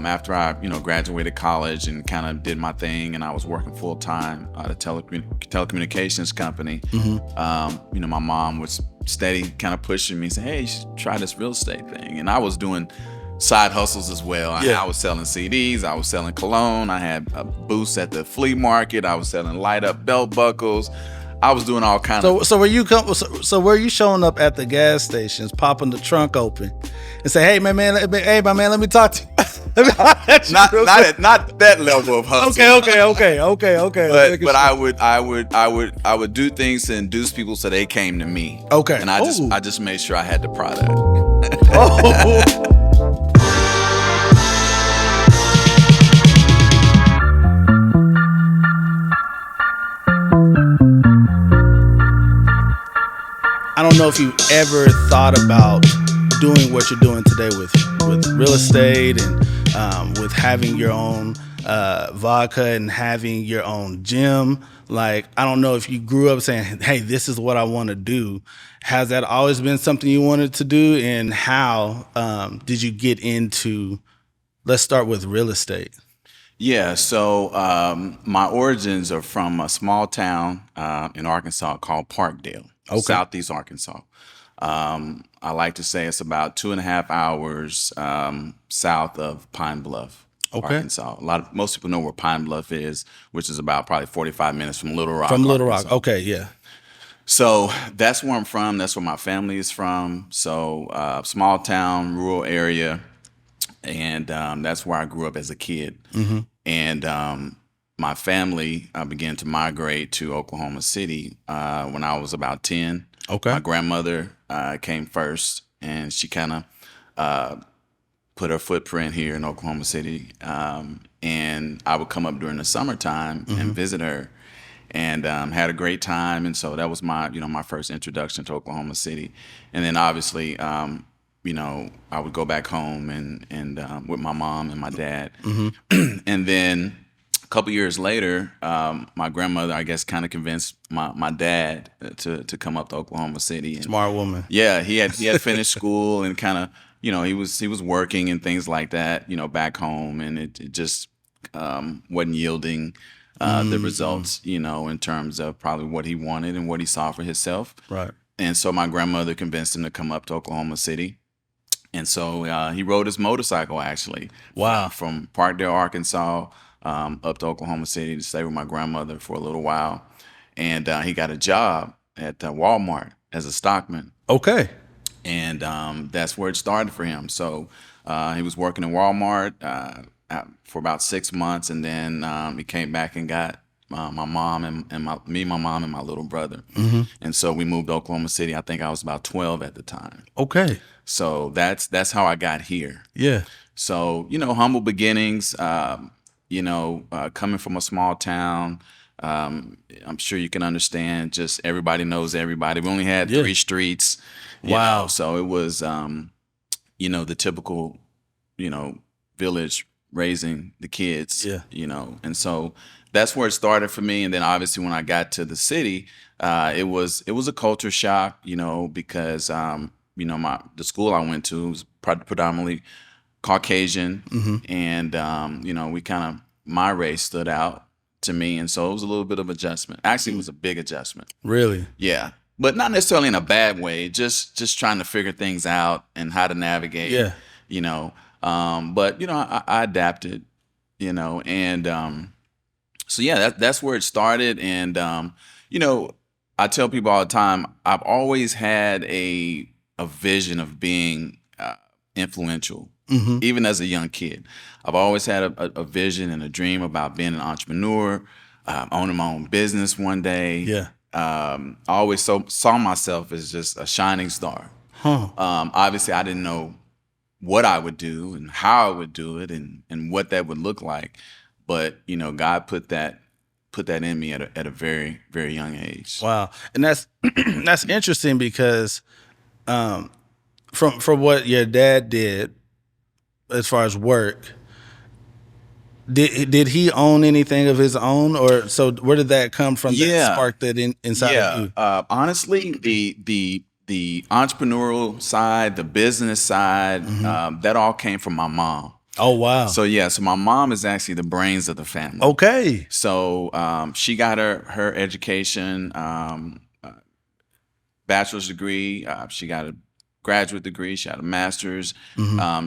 after I, graduated college and kind of did my thing, and I was working full time at a telecommunications company. My mom was steady kind of pushing me, saying, "Hey, you should try this real estate thing." And I was doing side hustles as well. I was selling CDs, I was selling cologne, I had booths at the flea market, I was selling light up belt buckles. I was doing all kinds of. So were you showing up at the gas stations, popping the trunk open, and say, "Hey, my man, let me talk to you." not that level of hustle. Okay. But I would do things to induce people so they came to me. Okay. And I just made sure I had the product. I don't know if you ever thought about doing what you're doing today with real estate and with having your own vodka and having your own gym. Like, I don't know if you grew up saying, "Hey, this is what I want to do." Has that always been something you wanted to do? And how did you get into, let's start with real estate. Yeah, so my origins are from a small town in Arkansas called Parkdale, Southeast Arkansas. I like to say it's about 2.5 hours south of Pine Bluff, Arkansas. Most people know where Pine Bluff is, which is about probably 45 minutes from Little Rock. Arkansas. Okay, yeah. So that's where I'm from. That's where my family is from. So small town, rural area. And that's where I grew up as a kid. Mm-hmm. And my family began to migrate to Oklahoma City when I was about 10. Okay. My grandmother came first, and she kind of put her footprint here in Oklahoma City. And I would come up during the summertime and visit her, and had a great time. And so that was my first introduction to Oklahoma City. And then obviously, I would go back home and with my mom and my dad. And then a couple years later, my grandmother, I guess, kind of convinced my dad to come up to Oklahoma City. And, smart woman. Yeah, he had finished school and kind of, he was working and things like that, back home, and it just wasn't yielding the results, in terms of probably what he wanted and what he saw for himself. Right. And so my grandmother convinced him to come up to Oklahoma City. And so he rode his motorcycle, actually. Wow. From Parkdale, Arkansas, up to Oklahoma City to stay with my grandmother for a little while. And he got a job at Walmart as a stockman. Okay. And that's where it started for him. So he was working in Walmart for about 6 months. And then he came back and got my mom and my mom and my little brother. And so we moved to Oklahoma City. I think I was about 12 at the time. Okay. So that's how I got here. Yeah. So, humble beginnings, coming from a small town. I'm sure you can understand, just everybody knows everybody. We only had 3 streets. Wow. So it was, the typical, village raising the kids, and so that's where it started for me. And then obviously when I got to the city, it was a culture shock, because, the school I went to was predominantly Caucasian, and, we kind of, my race stood out to me. And so it was a little bit of adjustment. Actually, it was a big adjustment. Really? Yeah. But not necessarily in a bad way, just trying to figure things out and how to navigate. Yeah. But I adapted, and so yeah, that's where it started. And I tell people all the time, I've always had a vision of being influential, even as a young kid. I've always had a vision and a dream about being an entrepreneur, owning my own business one day. Yeah. I always saw myself as just a shining star. Obviously, I didn't know what I would do and how I would do it and what that would look like. But, God put that in me at a very, very young age. Wow. And that's that's interesting because from what your dad did as far as work, did he own anything of his own, or so where did that come from that sparked that inside of you? Honestly, the entrepreneurial side, the business side, that all came from my mom. Oh, wow. So so my mom is actually the brains of the family. Okay. So she got her education, bachelor's degree. She got a graduate degree. She had a master's.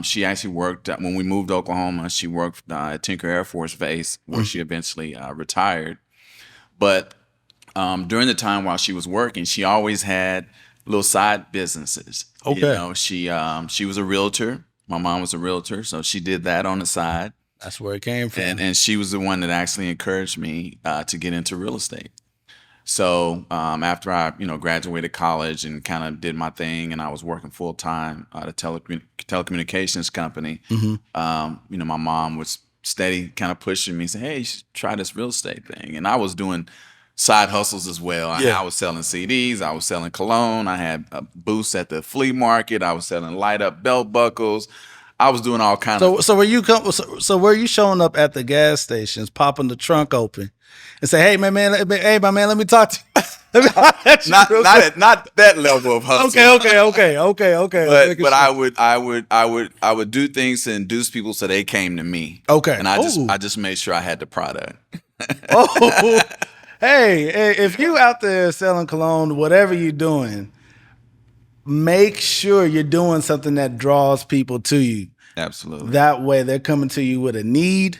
She actually worked when we moved to Oklahoma. She worked at Tinker Air Force Base, where she eventually retired. But during the time while she was working, she always had little side businesses. Okay. You know, she was a realtor. My mom was a realtor, so she did that on the side. That's where it came from. And she was the one that actually encouraged me to get into real estate. So after I, graduated college and kind of did my thing, and I was working full time at a telecommunications company, my mom was steady kind of pushing me, saying, "Hey, you should try this real estate thing." And I was doing side hustles as well. I was selling CDs, I was selling cologne, I had booths at the flea market, I was selling light up belt buckles. I was doing all kinds of. So were you showing up at the gas stations, popping the trunk open, and say, "Hey, my man, let me talk to you." not that level of hustle. Okay. But I would do things to induce people so they came to me. Okay. And I just made sure I had the product. Hey, if you out there selling cologne, whatever you're doing, make sure you're doing something that draws people to you. Absolutely. That way they're coming to you with a need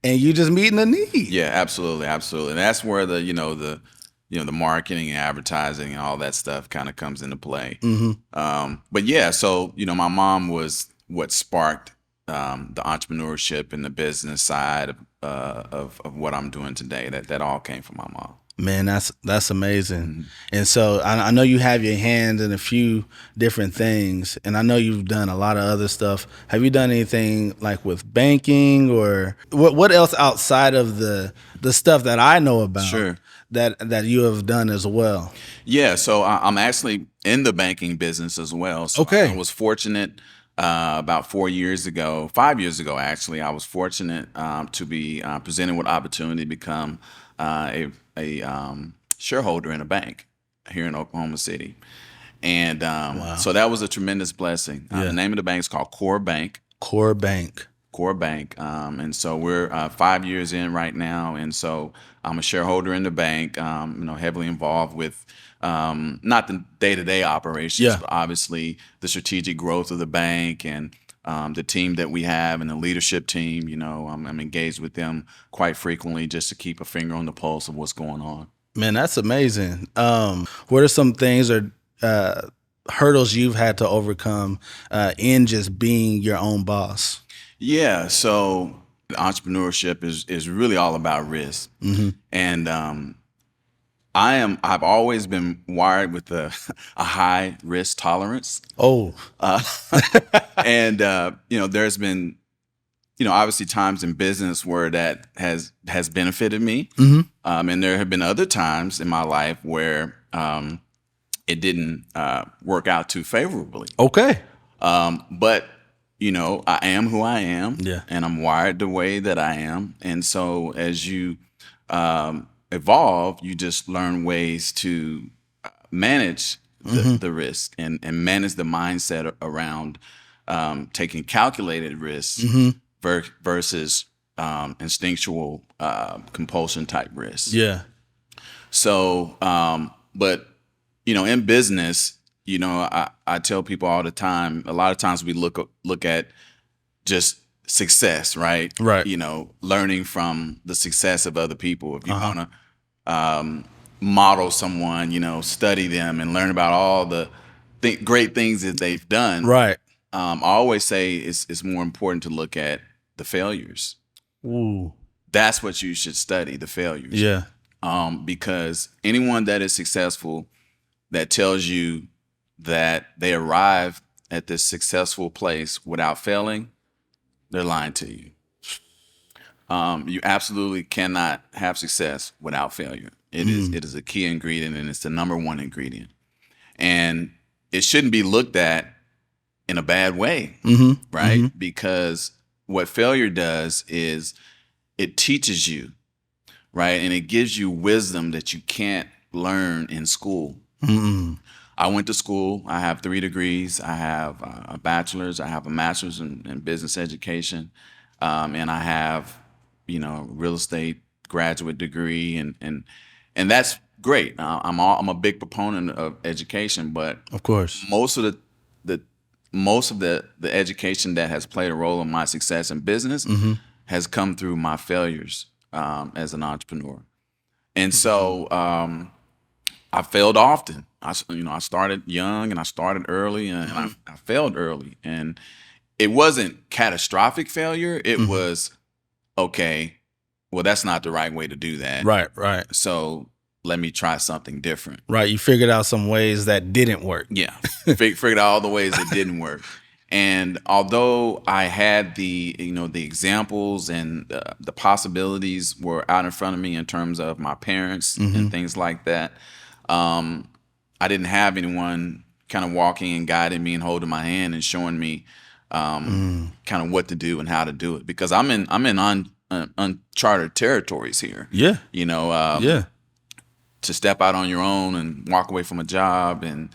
and you just meeting a need. Yeah, absolutely. And that's where the marketing and advertising and all that stuff kind of comes into play. But yeah, so, my mom was what sparked the entrepreneurship and the business side of what I'm doing today. That all came from my mom. Man, that's amazing. And so I know you have your hands in a few different things, and I know you've done a lot of other stuff. Have you done anything like with banking, or what else outside of the stuff that I know about? Sure. That you have done as well? Yeah, so I'm actually in the banking business as well. So Okay. I was fortunate about 5 years ago actually. I was fortunate to be presented with opportunity to become a shareholder in a bank here in Oklahoma City. And so that was a tremendous blessing. The name of the bank is called Core Bank. Core Bank. And so we're 5 years in right now. And so I'm a shareholder in the bank, heavily involved with not the day-to-day operations, but obviously the strategic growth of the bank and the team that we have and the leadership team. I'm engaged with them quite frequently just to keep a finger on the pulse of what's going on. Man, that's amazing. What are some things or hurdles you've had to overcome in just being your own boss? Yeah, so entrepreneurship is really all about risk, and I've always been wired with a high risk tolerance. Oh, and there's been obviously times in business where that has benefited me, and there have been other times in my life where it didn't work out too favorably. okay. But I am who I am, Yeah. and I'm wired the way that I am. And so as you evolve, you just learn ways to manage the risk and manage the mindset around taking calculated risks versus instinctual compulsion type risks. Yeah. So, but in business, I tell people all the time, a lot of times we look at just success, right? Right. Learning from the success of other people. If you want to model someone, study them and learn about all the great things that they've done. Right. I always say it's more important to look at the failures. Ooh. That's what you should study, the failures. Yeah. Because anyone that is successful that tells you that they arrived at this successful place without failing, they're lying to you. You absolutely cannot have success without failure. It is a key ingredient, and it's the number one ingredient. And it shouldn't be looked at in a bad way, right? Because what failure does is it teaches you, right? And it gives you wisdom that you can't learn in school. I went to school. I have 3 degrees. I have a bachelor's. I have a master's in business education, and I have, real estate graduate degree, and that's great. I'm a big proponent of education, but Of course. most of the education that has played a role in my success in business has come through my failures as an entrepreneur. And so I failed often. I started young and I started early, and I failed early. And it wasn't catastrophic failure. It was, okay, well, that's not the right way to do that. Right. So let me try something different. Right. You figured out some ways that didn't work. Yeah. Figured out all the ways it didn't work. And although I had the examples and the possibilities were out in front of me in terms of my parents and things like that, I didn't have anyone kind of walking and guiding me and holding my hand and showing me kind of what to do and how to do it, because I'm in uncharted territories here. Yeah. Yeah. To step out on your own and walk away from a job and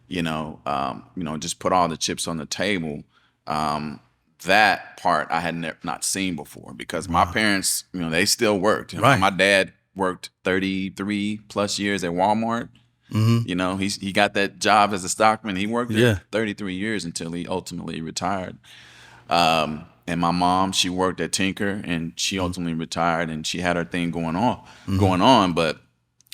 just put all the chips on the table. That part I had not seen before, because my parents, they still worked. Right. My dad worked 33 plus years at Walmart. He got that job as a stockman. He worked there 33 years until he ultimately retired. And my mom, she worked at Tinker, and she ultimately retired, and she had her thing going on, but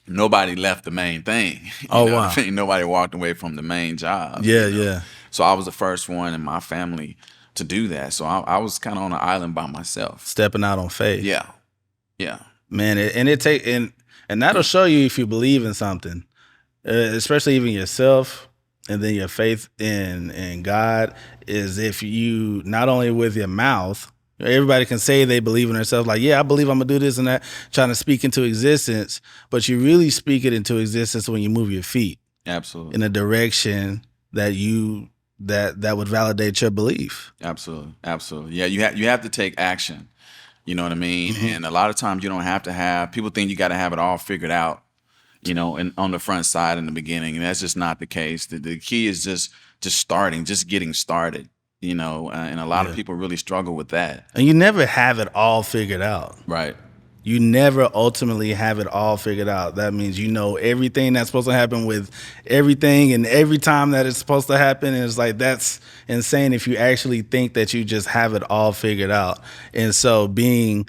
nobody left the main thing. Wow. Nobody walked away from the main job. Yeah. So I was the first one in my family to do that. So I was kind of on an island by myself. Stepping out on faith. Yeah. Man, and that'll show you if you believe in something, especially even yourself, and then your faith in God, is if you not only with your mouth. Everybody can say they believe in themselves, like, yeah, I believe I'm gonna do this and that, trying to speak into existence, but you really speak it into existence when you move your feet. Absolutely. In a direction that that would validate your belief. Absolutely. Yeah, you have to take action. You know what I mean? And a lot of times you don't have to have, people think you got to have it all figured out, and on the front side in the beginning, and that's just not the case. The key is just starting, just getting started. And a lot of people really struggle with that. And you never have it all figured out. Right. You never ultimately have it all figured out. That means everything that's supposed to happen with everything and every time that it's supposed to happen. And it's like, that's insane if you actually think that you just have it all figured out. And so being,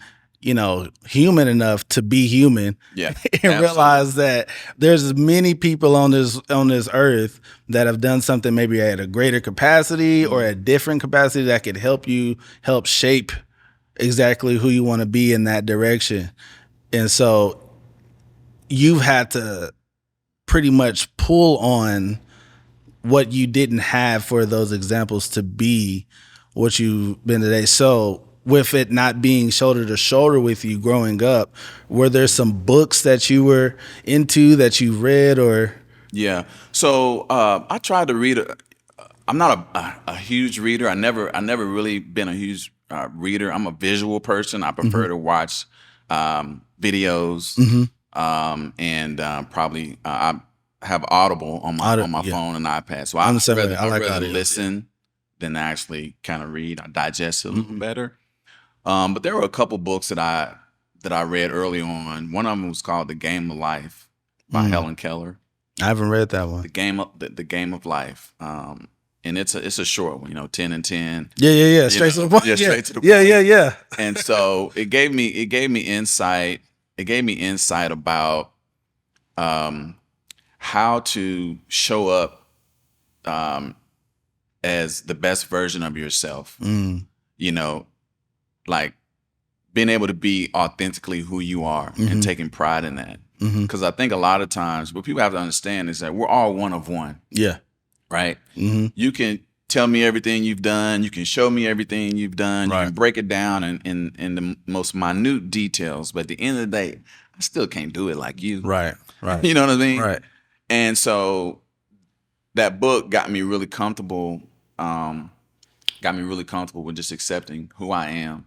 human enough to be human, and realize that there's many people on this earth that have done something maybe at a greater capacity or a different capacity that could help shape exactly who you want to be in that direction. And so you've had to pretty much pull on what you didn't have for those examples to be what you've been today. So with it not being shoulder to shoulder with you growing up, were there some books that you were into that you read or? Yeah. So I tried to read. I'm not a huge reader. I never really been a huge reader. I'm a visual person. I prefer to watch videos, and probably I have Audible on my phone and iPad. So I'd rather listen than actually kind of read. I digest it a little better. But there were a couple books that I read early on. One of them was called The Game of Life by Helen Keller. I haven't read that one. The Game of Life. And it's a short one, 10 and 10. Yeah. Straight to the point. Yeah, straight to the point. Yeah. And so it gave me insight. It gave me insight about how to show up as the best version of yourself. Like being able to be authentically who you are and taking pride in that. Because I think a lot of times what people have to understand is that we're all one of one. Yeah. Right? You can tell me everything you've done. You can show me everything you've done. Right. You can break it down in the most minute details. But at the end of the day, I still can't do it like you. Right. You know what I mean? Right. And so that book got me really comfortable. Got me really comfortable with just accepting who I am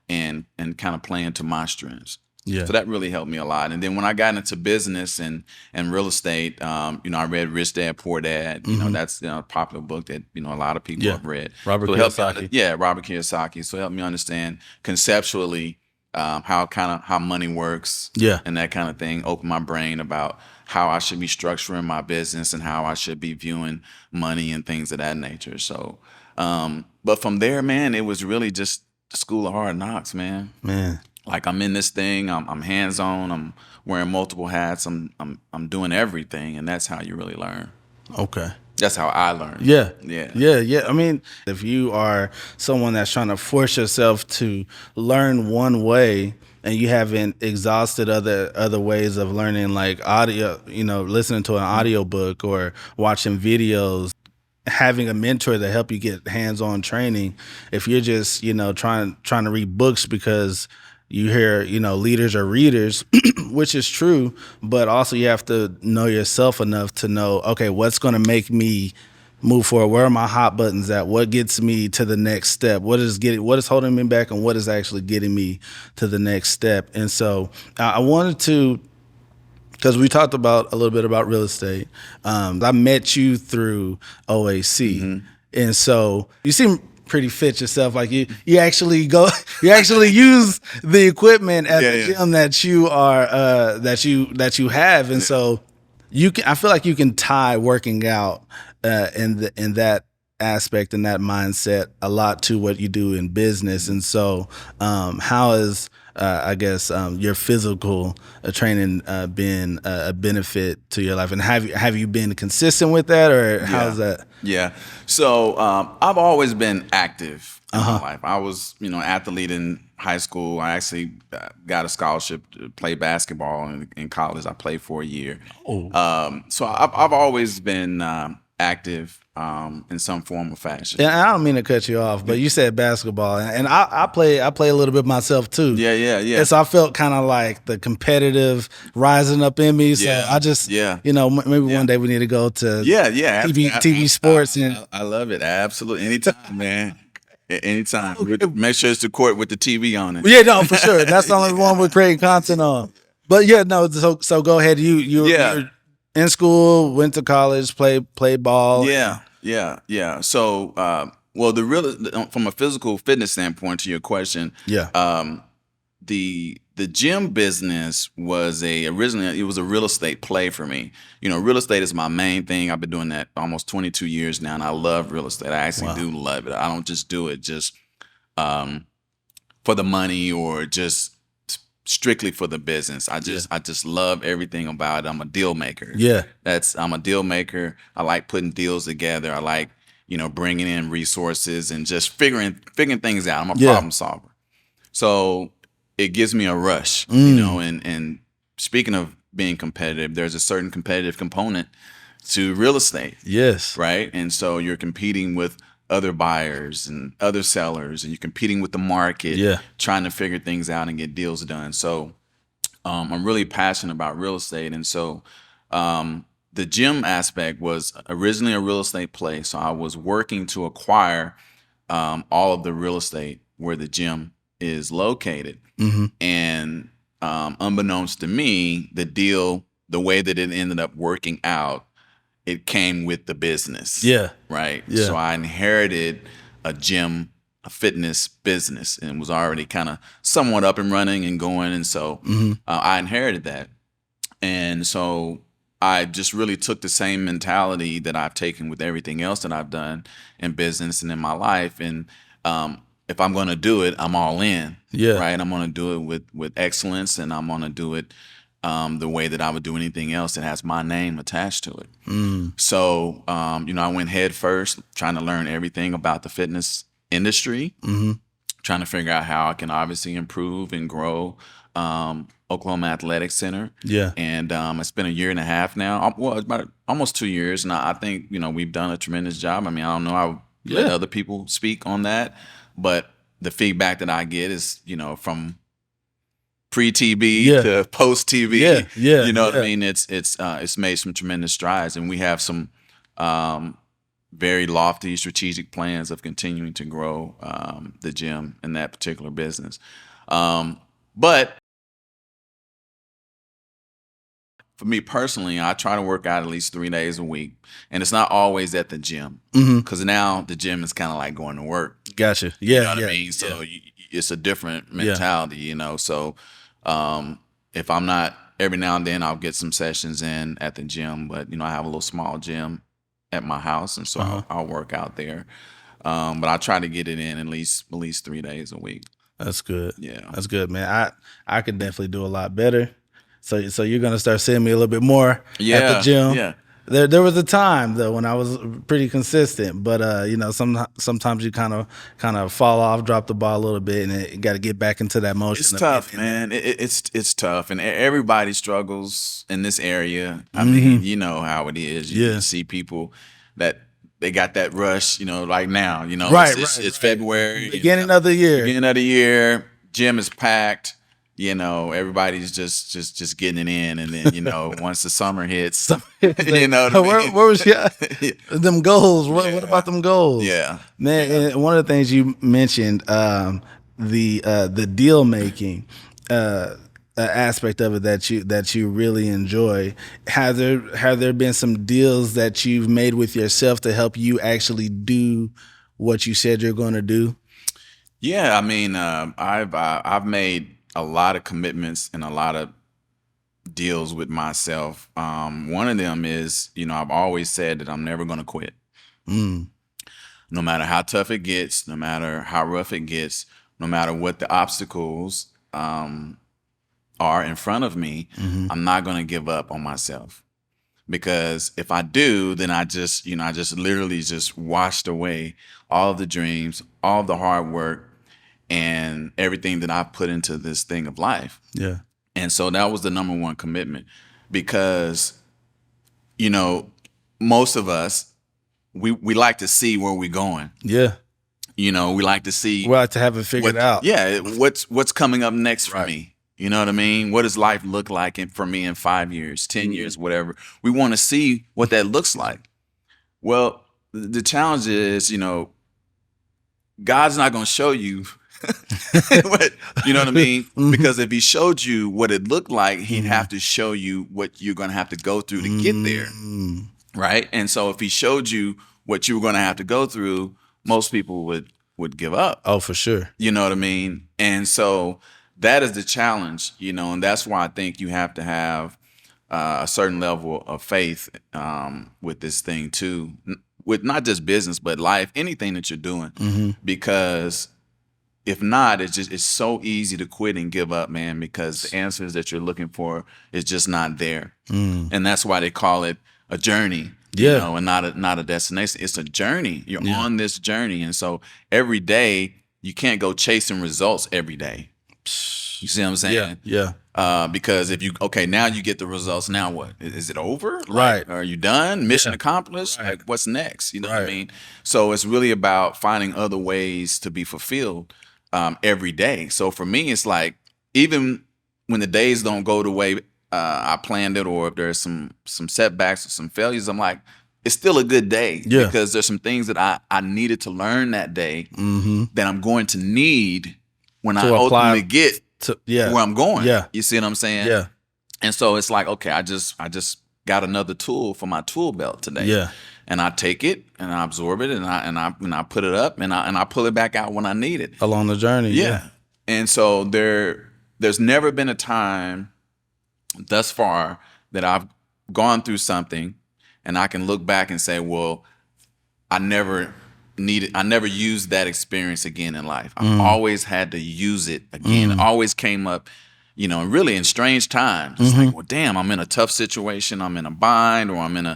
and kind of playing to my strengths. Yeah. So that really helped me a lot. And then when I got into business and real estate, I read Rich Dad Poor Dad. That's a popular book that a lot of people have read. Robert so it helped Kiyosaki. Robert Kiyosaki. So it helped me understand conceptually how money works. Yeah. And that kind of thing. Opened my brain about how I should be structuring my business and how I should be viewing money and things of that nature. So, but from there, man, it was really just the school of hard knocks, man. Like I'm in this thing, I'm hands on, I'm wearing multiple hats, I'm doing everything, and that's how you really learn. Okay. That's how I learned. Yeah. Yeah. I mean, if you are someone that's trying to force yourself to learn one way and you haven't exhausted other ways of learning, like audio, listening to an audio book or watching videos, having a mentor to help you get hands-on training, if you're just, trying to read books because you hear, leaders are readers, which is true, but also you have to know yourself enough to know, okay, what's going to make me move forward? Where are my hot buttons at? What gets me to the next step? What is holding me back, and what is actually getting me to the next step? And so I wanted to, because we talked about a little bit about real estate. I met you through OAC, and so you seem pretty fit yourself. Like you actually use the equipment at the gym that you are that you have, and so I feel like you can tie working out in that aspect and that mindset a lot to what you do in business. And so how is your physical training been a benefit to your life, and have you been consistent with that, or how's that? Yeah. So I've always been active in my life. I was, an athlete in high school. I actually got a scholarship to play basketball in college. I played for a year. So I've always been active in some form or fashion. And I don't mean to cut you off, but you said basketball, and I play a little bit myself too. Yeah. And so I felt kind of like the competitive rising up in me. So I just, maybe one day we need to go to TV sports. I love it. Absolutely. Anytime, man. Anytime. Make sure it's the court with the TV on it. Yeah, no, for sure. That's the only one we're creating content on. But so go ahead. You're in school, went to college, played ball. Yeah. So, from a physical fitness standpoint, to your question, the gym business was originally it was a real estate play for me. Real estate is my main thing. I've been doing that almost 22 years now, and I love real estate. I actually do love it. I don't just do it just for the money or just strictly for the business. I just love everything about it. I'm a deal maker. I'm a deal maker. I like putting deals together. I like, bringing in resources and just figuring things out. I'm a problem solver. So it gives me a rush, and speaking of being competitive, there's a certain competitive component to real estate. Yes. Right. And so you're competing with other buyers and other sellers, and you're competing with the market, trying to figure things out and get deals done. So I'm really passionate about real estate. And so the gym aspect was originally a real estate play. So I was working to acquire all of the real estate where the gym is located. And unbeknownst to me, the way that it ended up working out, it came with the business. Right. So I inherited a gym, a fitness business, and was already kind of somewhat up and running and going. And so I inherited that. And so I just really took the same mentality that I've taken with everything else that I've done in business and in my life. And if I'm going to do it, I'm all in. Right. And I'm going to do it with excellence, and I'm going to do it the way that I would do anything else that has my name attached to it. So, I went head first, trying to learn everything about the fitness industry, trying to figure out how I can obviously improve and grow Oklahoma Athletic Center. And it's been a year and a half now. Well, it's about almost 2 years. And I think, we've done a tremendous job. I mean, I don't know. I'll let other people speak on that. But the feedback that I get is, from pre-TB to post-TB. You know what I mean? It's made some tremendous strides, and we have some very lofty strategic plans of continuing to grow the gym in that particular business. But for me personally, I try to work out at least 3 days a week, and it's not always at the gym because now the gym is kind of like going to work. Gotcha. Yeah. You know what I mean? So it's a different mentality, you know. So if I'm not, every now and then I'll get some sessions in at the gym, but you know, I have a little small gym at my house, and so I'll work out there. But I try to get it in at least 3 days a week. That's good. Yeah, that's good, man. I could definitely do a lot better. So you're gonna start seeing me a little bit more at the gym. Yeah. There was a time though when I was pretty consistent, but you know, sometimes you kind of fall off, drop the ball a little bit, and you got to get back into that motion. It's tough, man. It's tough, and everybody struggles in this area. I mean, you know how it is. You see people that they got that rush, you know, like now, you know, it's February, beginning of the year, gym is packed. You know, everybody's just getting it in, and then you know, once the summer hits, you know, where was them goals? What about them goals? Yeah, man. And one of the things you mentioned, the deal making aspect of it that you really enjoy. Have there been some deals that you've made with yourself to help you actually do what you said you're going to do? Yeah, I mean, I've made a lot of commitments and a lot of deals with myself. One of them is, you know, I've always said that I'm never going to quit. No matter how tough it gets, no matter how rough it gets, no matter what the obstacles are in front of me, I'm not going to give up on myself. Because if I do, then I just literally just washed away all of the dreams, all of the hard work, and everything that I put into this thing of life. Yeah. And so that was the number one commitment, because, you know, most of us, we like to see where we're going. Yeah. You know, we like to see. We like to have it figured out. Yeah. What's coming up next for me? You know what I mean? What does life look like for me in 5 years, 10 years, whatever? We want to see what that looks like. Well, the challenge is, you know, God's not going to show you you know what I mean? Because if he showed you what it looked like, he'd have to show you what you're going to have to go through to get there. Right? And so if he showed you what you were going to have to go through, most people would give up. Oh, for sure. You know what I mean? And so that is the challenge, you know, and that's why I think you have to have a certain level of faith with this thing too, with not just business, but life, anything that you're doing, because if not, it's so easy to quit and give up, man, because the answers that you're looking for is just not there. And that's why they call it a journey, you know, and not a destination. It's a journey. You're on this journey. And so every day, you can't go chasing results every day. You see what I'm saying? Yeah. Because now you get the results. Now what? Is it over? Right. Are you done? Mission accomplished? Right. Like, what's next? You know what I mean? So it's really about finding other ways to be fulfilled every day. So for me, it's like, even when the days don't go the way I planned it, or if there's some setbacks or some failures, I'm like, it's still a good day, because there's some things that I needed to learn that day that I'm going to need when I ultimately get to where I'm going. Yeah. You see what I'm saying? Yeah. And so it's like, okay, I just got another tool for my tool belt today. Yeah. And I take it and I absorb it and I put it up and I pull it back out when I need it. Along the journey. Yeah. And so there's never been a time thus far that I've gone through something and I can look back and say, well, I never used that experience again in life. I've always had to use it again. It always came up, you know, really in strange times. It's like, well, damn, I'm in a tough situation. I'm in a bind, or I'm in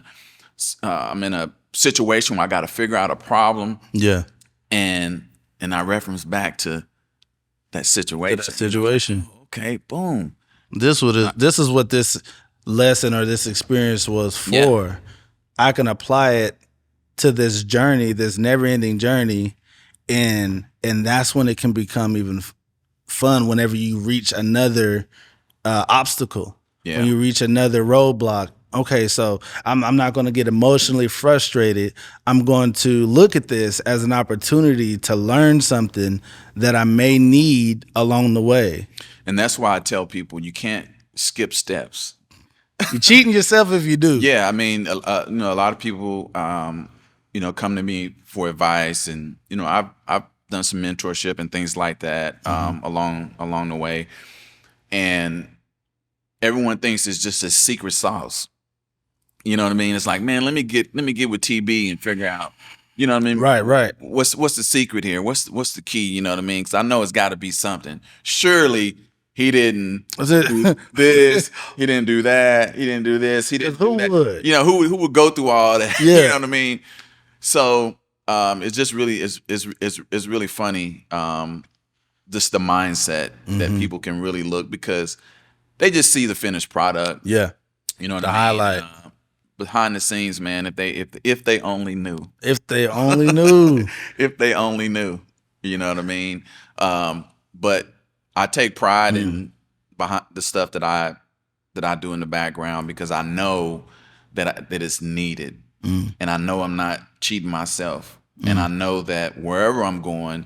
a situation where I got to figure out a problem. Yeah. And I reference back to that situation. Okay, boom. This is what this lesson or this experience was for. Yeah. I can apply it to this journey, this never-ending journey, and that's when it can become even fun whenever you reach another obstacle. Yeah. When you reach another roadblock. Okay, so I'm not going to get emotionally frustrated. I'm going to look at this as an opportunity to learn something that I may need along the way. And that's why I tell people you can't skip steps. You're cheating yourself if you do. Yeah, I mean, you know, a lot of people, you know, come to me for advice, and you know, I've done some mentorship and things like that along the way, and everyone thinks it's just a secret sauce. You know what I mean? It's like, man, let me get with TB and figure out. You know what I mean? Right. What's the secret here? What's the key? You know what I mean? Because I know it's got to be something. Surely he didn't do this. He didn't do that. He didn't do this. He didn't do that. Would? You know, who would go through all that? Yeah. You know what I mean? So it's just really it's really funny. Just the mindset that people can really look, because they just see the finished product. Yeah. You know what the I mean? highlight. Behind the scenes, man, if they only knew. If they only knew. If they only knew. You know what I mean? But I take pride in behind the stuff that I do in the background, because I know that it's needed. And I know I'm not cheating myself. And I know that wherever I'm going,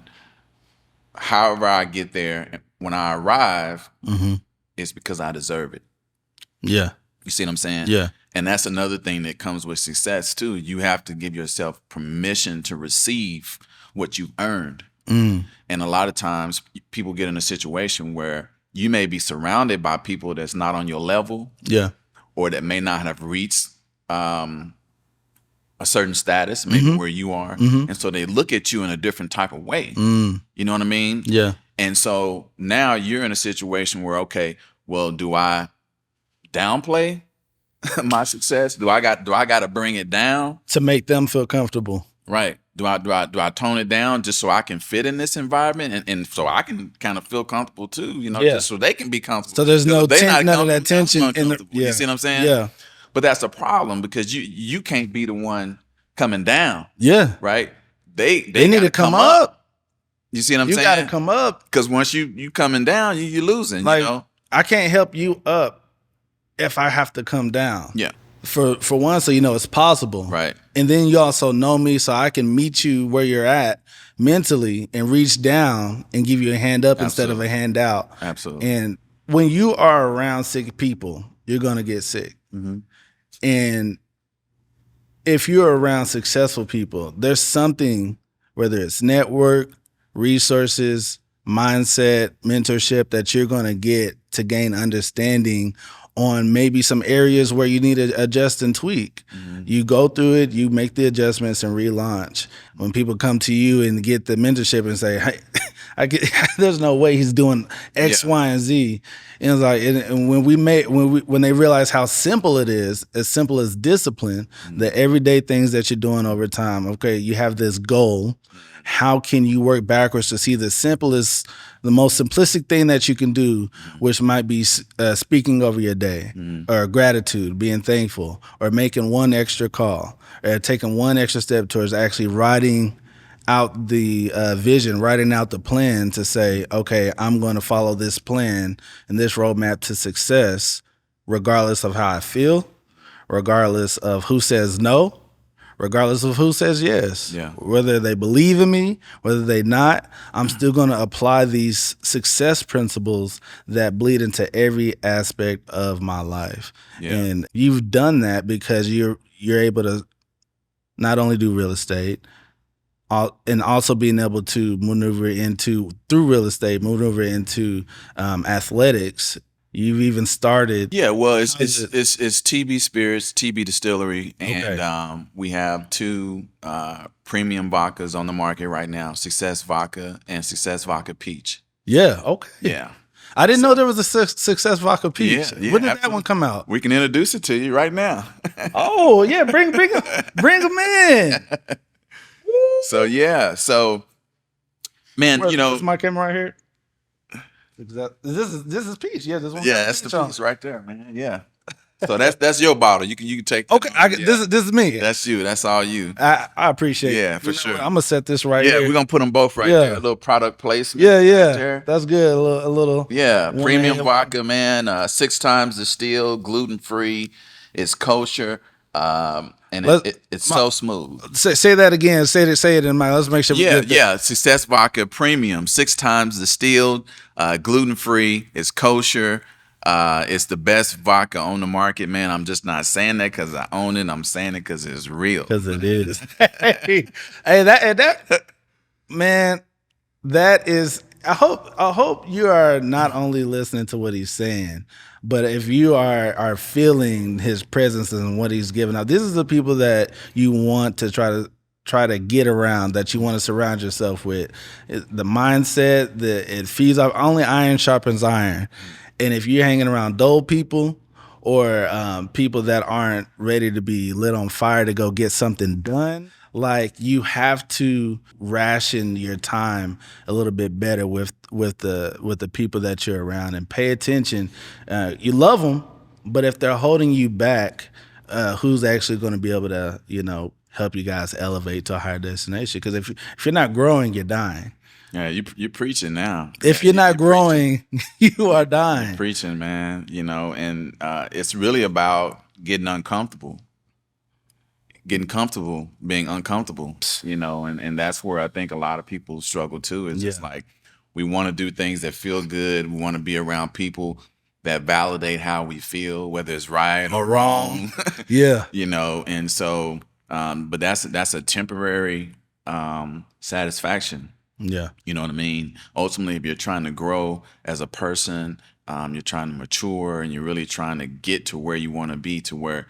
however I get there, when I arrive, it's because I deserve it. Yeah. You see what I'm saying? Yeah. And that's another thing that comes with success too. You have to give yourself permission to receive what you've earned. And a lot of times people get in a situation where you may be surrounded by people that's not on your level. Yeah. Or that may not have reached a certain status, maybe where you are. And so they look at you in a different type of way. You know what I mean? Yeah. And so now you're in a situation where, okay, well, do I downplay my success? Do I got to bring it down to make them feel comfortable? Right. Do I tone it down just so I can fit in this environment, and so I can kind of feel comfortable too, you know, just so they can be comfortable. So there's none of that tension in the, you see what I'm saying? Yeah. But that's a problem, because you can't be the one coming down. Yeah. Right? They need to come up. You see what I'm saying? You got to come up. Because once you coming down, you're losing, like, you know? I can't help you up if I have to come down. Yeah. For one, so you know it's possible. Right. And then you also know me, so I can meet you where you're at mentally and reach down and give you a hand up instead of a hand out. Absolutely. And when you are around sick people, you're going to get sick. And if you're around successful people, there's something, whether it's network, resources, mindset, mentorship, that you're going to get to gain understanding on maybe some areas where you need to adjust and tweak. You go through it, you make the adjustments and relaunch. When people come to you and get the mentorship and say, hey, there's no way he's doing X, Y, and Z. And it's like, and when they realize how simple it is, as simple as discipline, the everyday things that you're doing over time. Okay, you have this goal. How can you work backwards to see the simplest, the most simplistic thing that you can do, which might be speaking over your day, or gratitude, being thankful, or making one extra call, or taking one extra step towards actually writing out the vision, writing out the plan to say, okay, I'm going to follow this plan and this roadmap to success, regardless of how I feel, regardless of who says no, regardless of who says yes. Yeah. Whether they believe in me, whether they not, I'm still going to apply these success principles that bleed into every aspect of my life. Yeah. And you've done that because you're able to not only do real estate, and also being able to through real estate, maneuver into athletics. You've even started. Yeah, well, it's TB Spirits, TB Distillery, and we have 2 premium vodkas on the market right now: Success Vodka and Success Vodka Peach. Yeah. Okay. Yeah. I didn't know there was a Success Vodka Peach. Yeah, when did that one come out? We can introduce it to you right now. Oh yeah, bring them in. So yeah, man, you know, is my camera right here? This is Peach. Yeah, this one. Yeah, that's the piece right there, man. Yeah. So that's your bottle. You can take that. Okay, this is me. That's you. That's all you. I appreciate it. Yeah, for sure. I'm gonna set this right here. Yeah, we're gonna put them both right there. A little product placement. Yeah. Right there. That's good. A little. Yeah, premium vodka, man. 6 times distilled, gluten free. It's kosher. And it's so smooth. Say that again. Say it in my. Let's make sure. Yeah. Success Vodka Premium, 6 times distilled, gluten free. It's kosher. It's the best vodka on the market, man. I'm just not saying that because I own it. I'm saying it because it's real. Because it is. Hey, that man, that is. I hope you are not only listening to what he's saying, but if you are feeling his presence and what he's giving out. This is the people that you want to try to get around, that you want to surround yourself with. The mindset that it feeds off, only iron sharpens iron. And if you're hanging around dull people or people that aren't ready to be lit on fire to go get something done, like, you have to ration your time a little bit better with the people that you're around, and pay attention. You love them, but if they're holding you back, who's actually going to be able to, help you guys elevate to a higher destination? Because if you're not growing, you're dying. Yeah, you're preaching now. If you're not growing, you are dying. You're preaching, man. And it's really about getting uncomfortable. Getting comfortable, being uncomfortable, and that's where I think a lot of people struggle too. It's just like, we want to do things that feel good. We want to be around people that validate how we feel, whether it's right or wrong. Yeah. And so, but that's a temporary satisfaction. Yeah. You know what I mean? Ultimately, if you're trying to grow as a person, you're trying to mature, and you're really trying to get to where you want to be, to where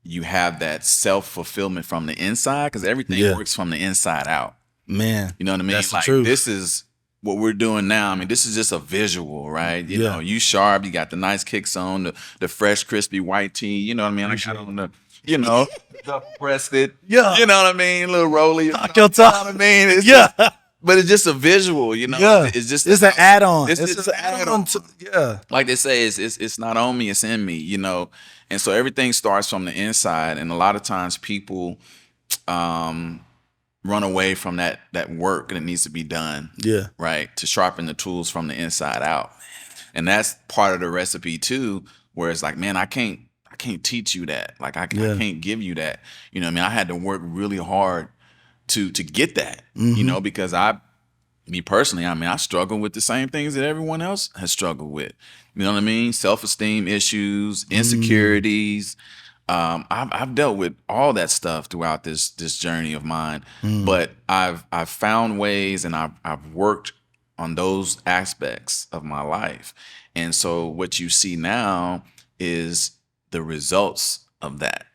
you have that self-fulfillment from the inside, because everything works from the inside out. Man. You know what I mean? That's like, true. This is what we're doing now. I mean, this is just a visual, right? You know, you sharp, you got the nice kicks on, the fresh, crispy white tee. You know what I mean? I got on the, the breasted. Yeah. You know what I mean? Little rolly. Talk your talk. You know what I mean? It's but it's just a visual, Yeah. It's an add-on. It's just an add-on. Yeah. Like they say, it's not on me, it's in me, And so everything starts from the inside. And a lot of times people run away from that work that needs to be done. Yeah. Right. To sharpen the tools from the inside out. And that's part of the recipe too, where it's like, man, I can't teach you that. Like, I can't give you that. You know what I mean? I had to work really hard to get that, because me personally, I struggle with the same things that everyone else has struggled with. You know what I mean? Self-esteem issues, insecurities. I've dealt with all that stuff throughout this journey of mine. But I've found ways, and I've worked on those aspects of my life. And so what you see now is the results of that.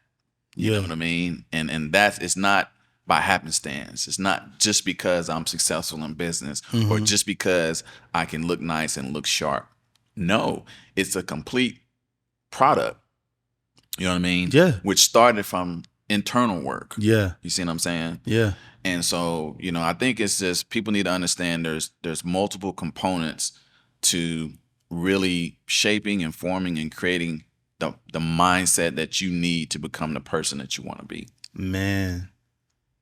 You know what I mean? And it's not by happenstance. It's not just because I'm successful in business or just because I can look nice and look sharp. No, it's a complete product. You know what I mean? Yeah. Which started from internal work. Yeah. You see what I'm saying? Yeah. And so, I think it's just, people need to understand there's multiple components to really shaping and forming and creating the mindset that you need to become the person that you want to be. Man.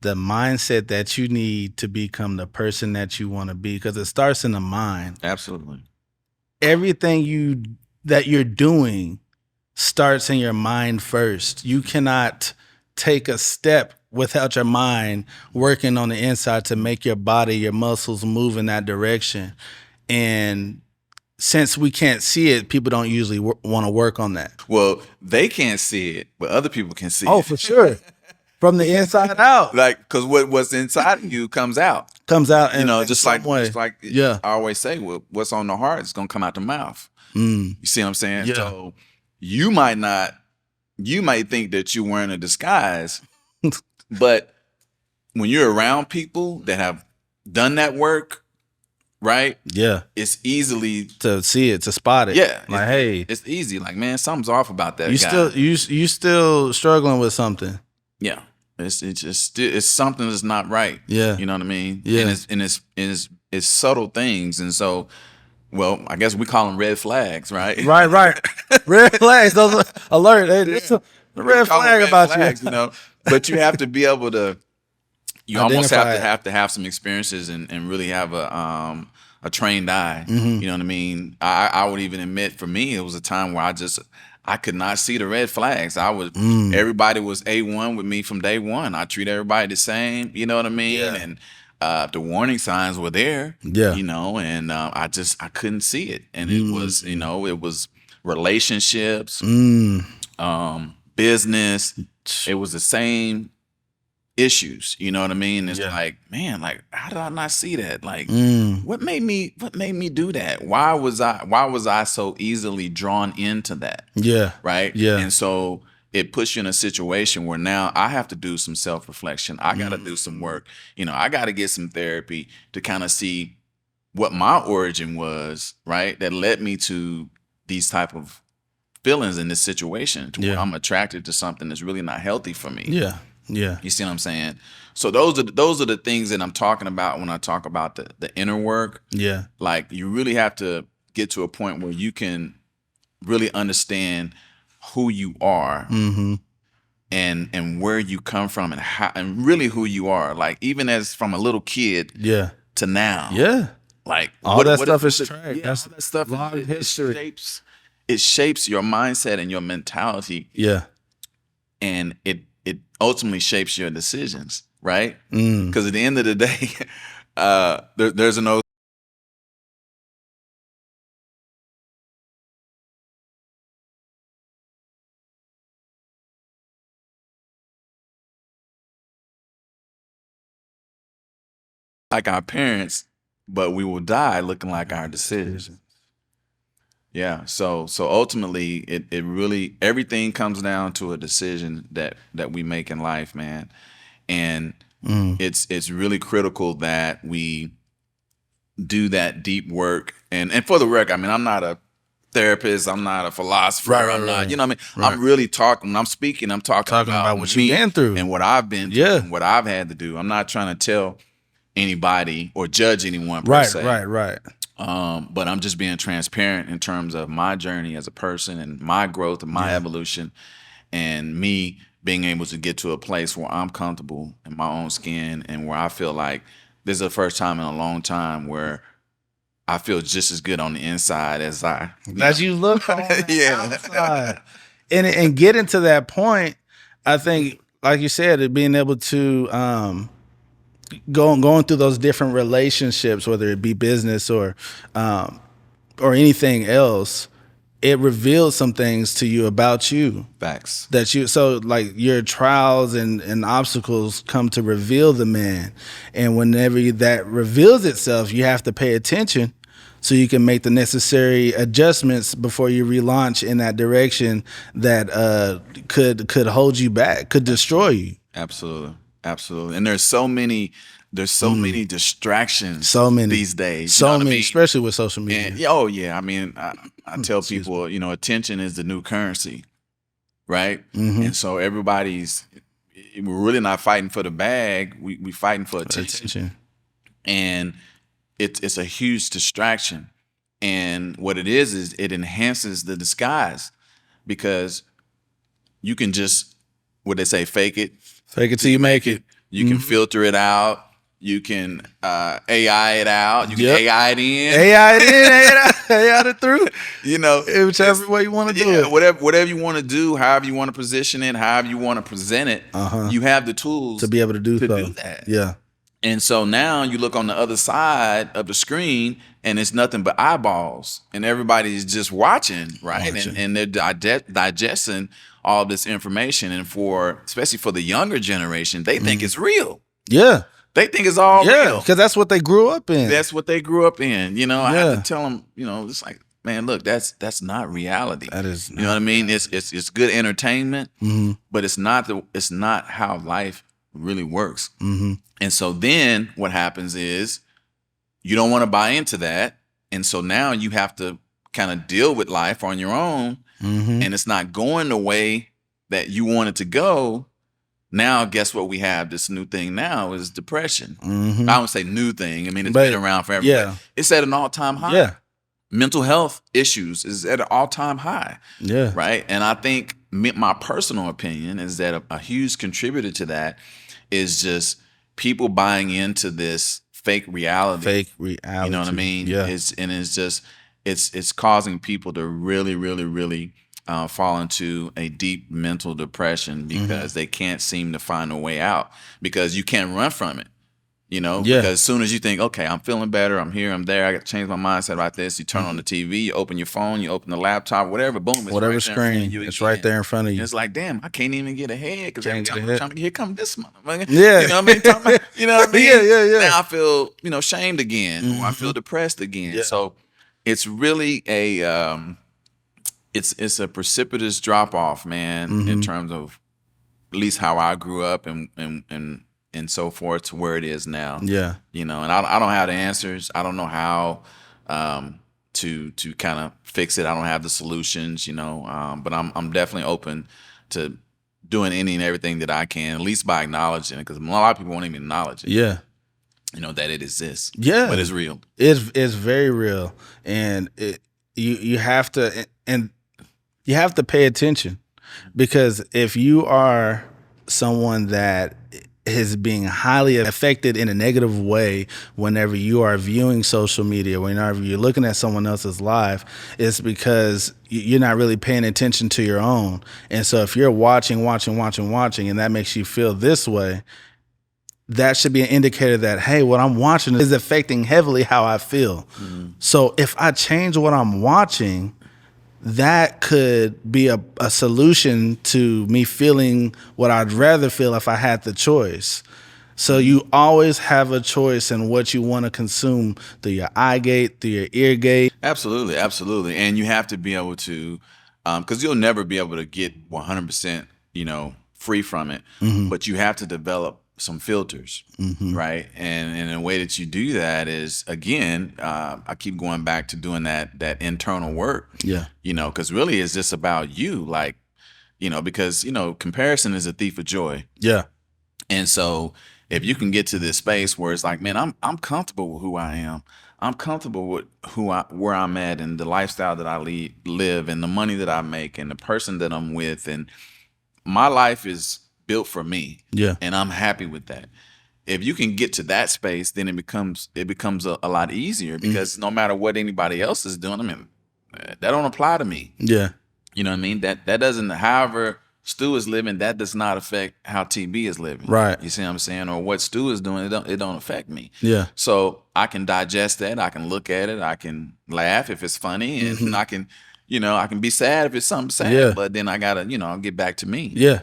The mindset that you need to become the person that you want to be, because it starts in the mind. Absolutely. Everything that you're doing starts in your mind first. You cannot take a step without your mind working on the inside to make your body, your muscles move in that direction. And since we can't see it, people don't usually want to work on that. Well, they can't see it, but other people can see it. Oh, for sure. From the inside out. Like, because what's inside of you comes out. Comes out in just some like way. I always say, what's on the heart is going to come out the mouth. You see what I'm saying? Yeah. So you might think that you're wearing a disguise, but when you're around people that have done that work, right? Yeah. It's easily to see it, to spot it. Yeah. Like, hey. It's easy. Like, man, something's off about that guy. You still struggling with something. Yeah. It's something that's not right. Yeah. You know what I mean? Yeah. And it's subtle things. And so, well, I guess we call them red flags, right? Right. Red flags. Those are alert. It's a red flag about flags, you. But you have to be able to, almost have to have some experiences and really have a trained eye. You know what I mean? I would even admit, for me, it was a time where I could not see the red flags. Everybody was A1 with me from day one. I treat everybody the same, you know what I mean? Yeah. And the warning signs were there, yeah. And I couldn't see it. And it was, it was relationships, business. It was the same issues. You know what I mean? It's like, man, like, how did I not see that? Like, what made me do that? Why was I so easily drawn into that? Yeah. Right. Yeah. And so it puts you in a situation where now I have to do some self-reflection. I got to do some work. You know, I got to get some therapy to kind of see what my origin was, right? That led me to these type of feelings in this situation to where I'm attracted to something that's really not healthy for me. Yeah. Yeah. You see what I'm saying? So those are the things that I'm talking about when I talk about the inner work. Yeah. Like, you really have to get to a point where you can really understand who you are and where you come from and how, and really who you are. Like, even as from a little kid to now. Yeah. Like, all that stuff is tracked. Yeah, all that stuff is history. It shapes your mindset and your mentality. Yeah. And it ultimately shapes your decisions, right? Because at the end of the day, there's an old like our parents, but we will die looking like our decisions. Yeah. So ultimately it really, everything comes down to a decision that we make in life, man. And it's really critical that we do that deep work. And for the record, I mean, I'm not a therapist, I'm not a philosopher, I'm not, you know what I mean? I'm really talking, when I'm speaking, I'm talking about what you've been through and what I've been through and what I've had to do. I'm not trying to tell anybody or judge anyone per se. Right. But I'm just being transparent in terms of my journey as a person and my growth and my evolution, and me being able to get to a place where I'm comfortable in my own skin and where I feel like this is the first time in a long time where I feel just as good on the inside as you look on the outside. And getting to that point, I think, like you said, being able to going through those different relationships, whether it be business or anything else, it reveals some things to you about you. Facts. So like your trials and obstacles come to reveal the man. And whenever that reveals itself, you have to pay attention so you can make the necessary adjustments before you relaunch in that direction that could hold you back, could destroy you. Absolutely. And there's so many distractions these days. So many, especially with social media. And, I mean, I tell people, you know, attention is the new currency, right? And so we're really not fighting for the bag. We fighting for attention. And it's a huge distraction. And what it is it enhances the disguise, because you can just, what they say, fake it till you make it. You can filter it out. You can AI it out. You can AI it in. AI it through. You know, whichever way you want to do it. Whatever you want to do, however you want to position it, however you want to present it, you have the tools to be able to do that. Yeah. And so now you look on the other side of the screen and it's nothing but eyeballs, and everybody's just watching, right? And they're digesting all this information. And especially for the younger generation, they think it's real. Yeah. They think it's all real. Because that's what they grew up in. You know, I have to tell them, you know, it's like, man, look, that's not reality. That is not. You know what I mean? It's good entertainment, but it's not how life really works. And so then what happens is you don't want to buy into that. And so now you have to kind of deal with life on your own, and it's not going the way that you want it to go. Now, guess what we have? This new thing now is depression. I don't say new thing. I mean, it's been around forever. Yeah. It's at an all-time high. Yeah. Mental health issues is at an all-time high. Yeah. Right? And I think my personal opinion is that a huge contributor to that is just people buying into this fake reality. You know what I mean? Yeah. It's causing people to really, really, really fall into a deep mental depression because they can't seem to find a way out, because you can't run from it. Yeah. because as soon as you think, okay, I'm feeling better, I'm here, I'm there, I got to change my mindset about this, you turn on the TV, you open your phone, you open the laptop, whatever, boom, it's Whatever right there in front of screen, you it's again. right there in front of And you. it's like, damn, I can't even get ahead because every Can't get time I'm ahead. trying to, here come this motherfucker. Yeah. You know what I mean? Talking about, you know what I mean? Yeah. Now I feel, shamed again, or I feel depressed again. Yeah. So it's really it's a precipitous drop off, man, in terms of at least how I grew up and so forth to where it is now. Yeah. And I don't have the answers. I don't know how to kind of fix it. I don't have the solutions, but I'm definitely open to doing any and everything that I can, at least by acknowledging it, because a lot of people won't even acknowledge it. Yeah. That it exists. Yeah. But it's real. It's very real, and you have to pay attention, because if you are someone that is being highly affected in a negative way whenever you are viewing social media, whenever you're looking at someone else's life, it's because you're not really paying attention to your own. And so if you're watching, and that makes you feel this way, that should be an indicator that, hey, what I'm watching is affecting heavily how I feel. So if I change what I'm watching, that could be a solution to me feeling what I'd rather feel if I had the choice. So you always have a choice in what you want to consume through your eye gate, through your ear gate. Absolutely. And you have to be able to, because you'll never be able to get 100%, free from it, but you have to develop some filters, right? And the way that you do that is, again, I keep going back to doing that internal work. Yeah. Because really it's just about you, like, because comparison is a thief of joy. Yeah. And so if you can get to this space where it's like, man, I'm comfortable with who I am. I'm comfortable with where I'm at, and the lifestyle that I live, and the money that I make, and the person that I'm with, and my life is built for me. Yeah. And I'm happy with that. If you can get to that space, then it becomes a lot easier, because no matter what anybody else is doing, I mean, that don't apply to me. Yeah. You know what I mean? That doesn't, however Stu is living, that does not affect how TB is living. Right. You see what I'm saying? Or what Stu is doing, it don't affect me. Yeah. So I can digest that, I can look at it, I can laugh if it's funny, and I can, I can be sad if it's something sad. Yeah. But then I gotta, I'll get back to me. Yeah.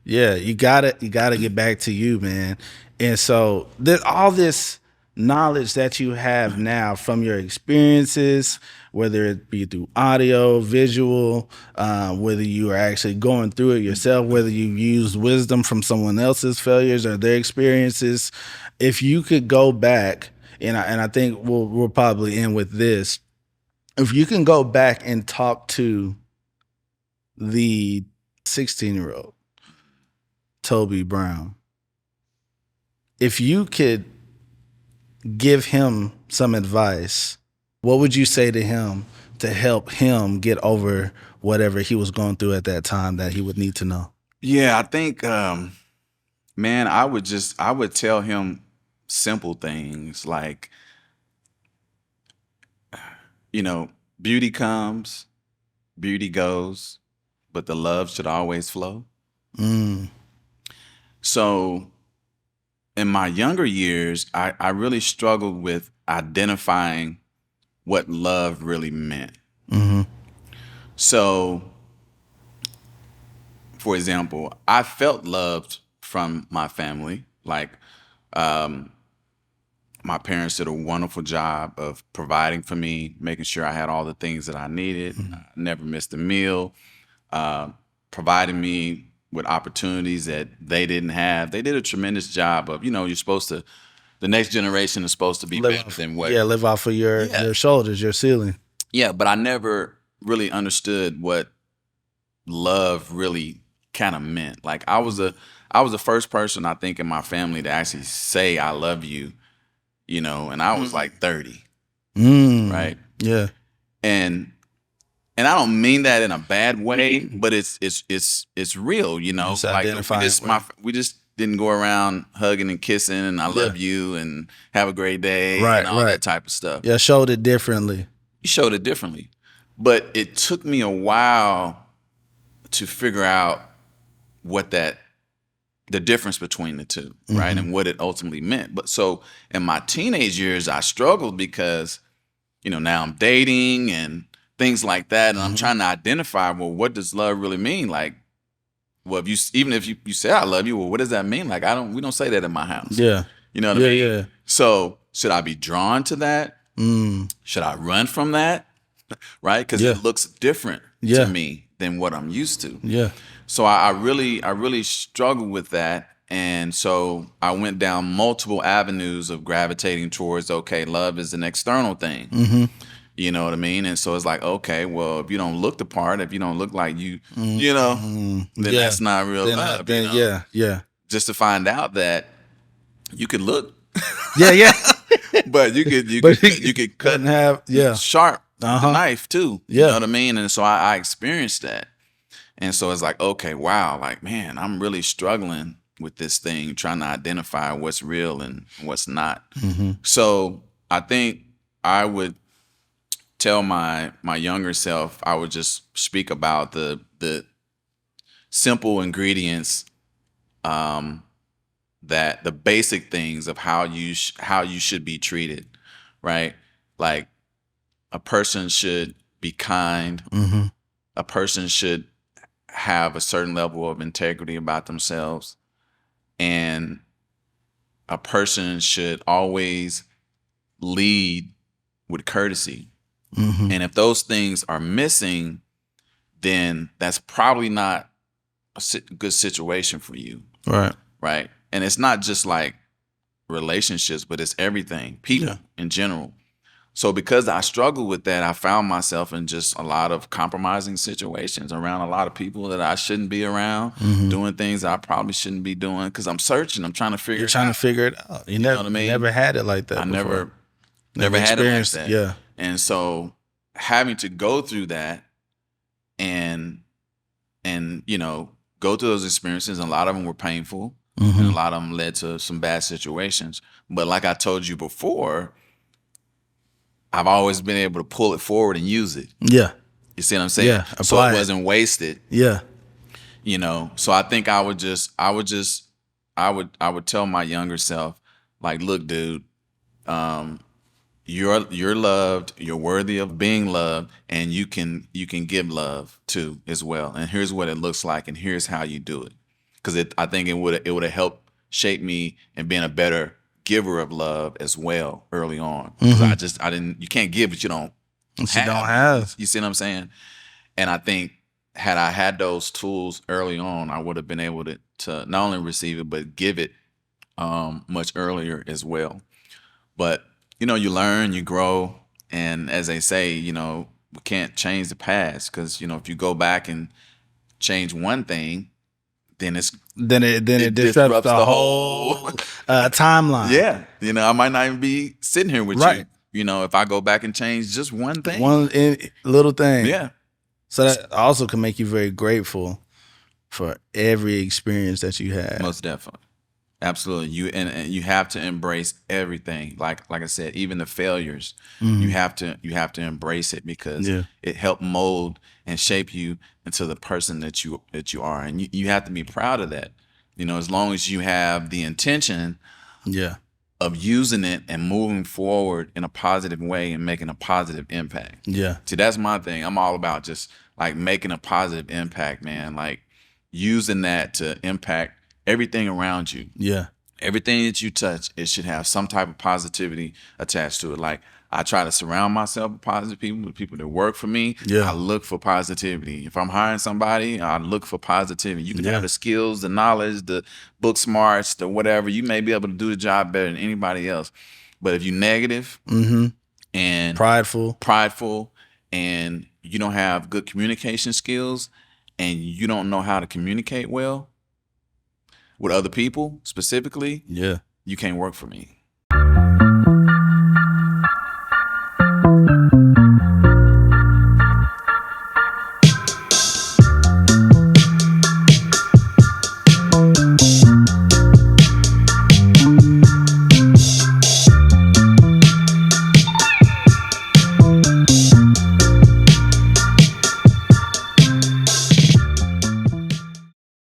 Yeah, you gotta get back to you, man. And so all this knowledge that you have now from your experiences, whether it be through audio, visual, whether you are actually going through it yourself, whether you use wisdom from someone else's failures or their experiences, if you could go back, and I think we'll probably end with this, if you can go back and talk to the 16-year-old Toby Brown, if you could give him some advice, what would you say to him to help him get over whatever he was going through at that time that he would need to know? Yeah, I think, man, I would tell him simple things like, beauty comes, beauty goes, but the love should always flow. So in my younger years, I really struggled with identifying what love really meant. So, for example, I felt loved from my family. Like, my parents did a wonderful job of providing for me, making sure I had all the things that I needed. I never missed a meal, providing me with opportunities that they didn't have. They did a tremendous job of, you're supposed to, the next generation is supposed to be better than what. Yeah, live off of your shoulders, your ceiling. Yeah, but I never really understood what love really kind of meant. Like, I was the first person, I think, in my family to actually say I love you, and I was like 30. Right? Yeah. And I don't mean that in a bad way, but it's real, Just like we just didn't go around hugging and kissing and I love you and have a great day and all that type of stuff. Yeah, showed it differently. You showed it differently. But it took me a while to figure out what that the difference between the two, right? And what it ultimately meant. But so in my teenage years, I struggled because, now I'm dating and things like that. And I'm trying to identify, well, what does love really mean? Like, well, even if you say I love you, well, what does that mean? Like, we don't say that in my house. Yeah. You know what I mean? Yeah. So should I be drawn to that? Should I run from that? Right? Because it looks different to me than what I'm used to. Yeah. So I really struggled with that. And so I went down multiple avenues of gravitating towards, okay, love is an external thing. You know what I mean? And so it's like, okay, well, if you don't look the part, if you don't look like you, then that's not real love. Yeah. Just to find out that you could look. Yeah. But you could cut and have sharp with the knife too. Yeah. You know what I mean? And so I experienced that. And so it's like, okay, wow, like, man, I'm really struggling with this thing, trying to identify what's real and what's not. So I think I would tell my younger self, I would just speak about the simple ingredients, that the basic things of how you should be treated, right? Like a person should be kind. A person should have a certain level of integrity about themselves, and a person should always lead with courtesy. And if those things are missing, then that's probably not a good situation for you. Right. And it's not just like relationships, but it's everything, people in general. So because I struggled with that, I found myself in just a lot of compromising situations around a lot of people that I shouldn't be around, doing things I probably shouldn't be doing, because I'm searching. I'm trying to figure it out. You're trying to figure it out. You know what I mean? Never had it like that. I before. never had it like that. Yeah. And so having to go through that and go through those experiences, and a lot of them were painful, and a lot of them led to some bad situations. But like I told you before, I've always been able to pull it forward and use it. Yeah. You see what I'm saying? Yeah. So it wasn't wasted. Yeah. So I think I would tell my younger self, like, look, dude, you're loved, you're worthy of being loved, and you can give love too as well. And here's what it looks like, and here's how you do it. Because I think it would have helped shape me in being a better giver of love as well early on. Because you can't give what you don't have. You see what I'm saying? And I think had I had those tools early on, I would have been able to not only receive it, but give it much earlier as well. But, you learn, you grow. And as they say, we can't change the past, because, if you go back and change one thing, then it disrupts the whole timeline. Yeah. I might not even be sitting here with you. If I go back and change just one thing. One little thing. Yeah. So that also can make you very grateful for every experience that you had. Most definitely. Absolutely. You have to embrace everything. Like I said, even the failures, you have to embrace it, because it helped mold and shape you into the person that you are. And you have to be proud of that. As long as you have the intention of using it and moving forward in a positive way and making a positive impact. Yeah. See, that's my thing. I'm all about just like making a positive impact, man. Like using that to impact everything around you. Yeah. Everything that you touch, it should have some type of positivity attached to it. Like, I try to surround myself with positive people, with people that work for me. Yeah. I look for positivity. If I'm hiring somebody, I look for positivity. You can have the skills, the knowledge, the book smarts, the whatever. You may be able to do the job better than anybody else. But if you're negative and prideful, and you don't have good communication skills, and you don't know how to communicate well with other people specifically, you can't work for me.